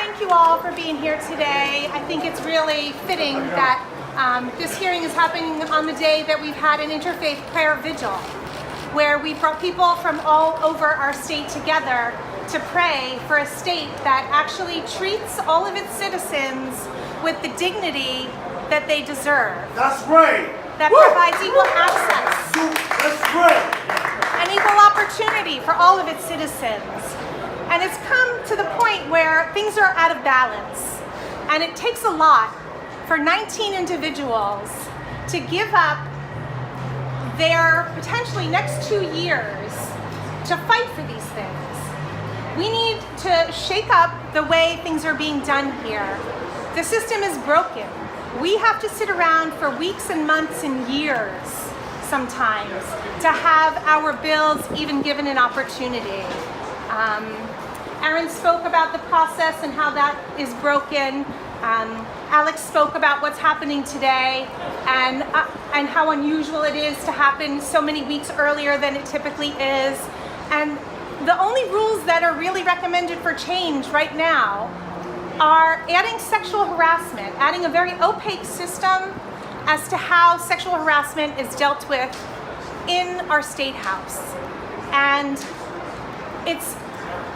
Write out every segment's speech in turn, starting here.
thank you all for being here today. I think it's really fitting that this hearing is happening on the day that we've had an interfaith prayer vigil, where we brought people from all over our state together to pray for a state that actually treats all of its citizens with the dignity that they deserve. That's right. That provides equal access. That's right. And equal opportunity for all of its citizens. And it's come to the point where things are out of balance. And it takes a lot for 19 individuals to give up their potentially next 2 years to fight for these things. We need to shake up the way things are being done here. The system is broken. We have to sit around for weeks and months and years sometimes to have our bills even given an opportunity. Aaron spoke about the process and how that is broken. Alex spoke about what's happening today and how unusual it is to happen so many weeks earlier than it typically is. And the only rules that are really recommended for change right now are adding sexual harassment, adding a very opaque system as to how sexual harassment is dealt with in our state house. And it's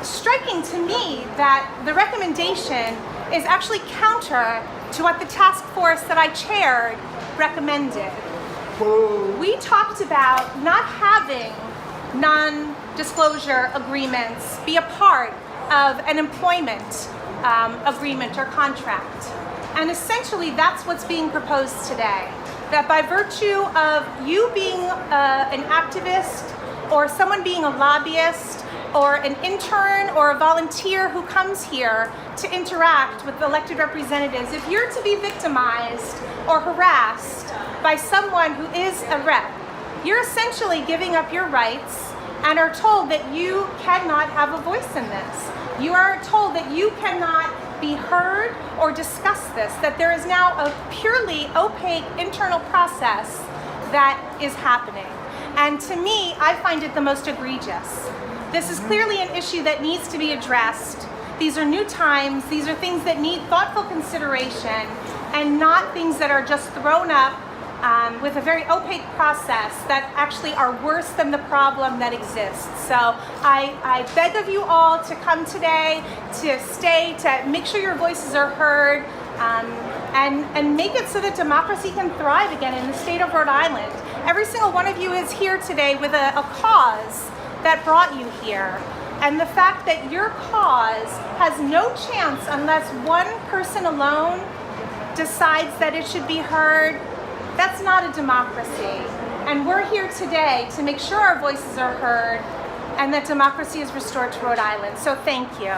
striking to me that the recommendation is actually counter to what the task force that I chaired recommended. We talked about not having non-disclosure agreements be a part of an employment agreement or contract. And essentially that's what's being proposed today. That by virtue of you being an activist or someone being a lobbyist or an intern or a volunteer who comes here to interact with elected representatives, if you're to be victimized or harassed by someone who is a rep, you're essentially giving up your rights and are told that you cannot have a voice in this. You are told that you cannot be heard or discuss this, that there is now a purely opaque internal process that is happening. And to me, I find it the most egregious. This is clearly an issue that needs to be addressed. These are new times. These are things that need thoughtful consideration and not things that are just thrown up with a very opaque process that actually are worse than the problem that exists. So I beg of you all to come today, to stay, to make sure your voices are heard, and make it so that democracy can thrive again in the state of Rhode Island. Every single one of you is here today with a cause that brought you here. And the fact that your cause has no chance unless one person alone decides that it should be heard, that's not a democracy. And we're here today to make sure our voices are heard and that democracy is restored to Rhode Island. So thank you.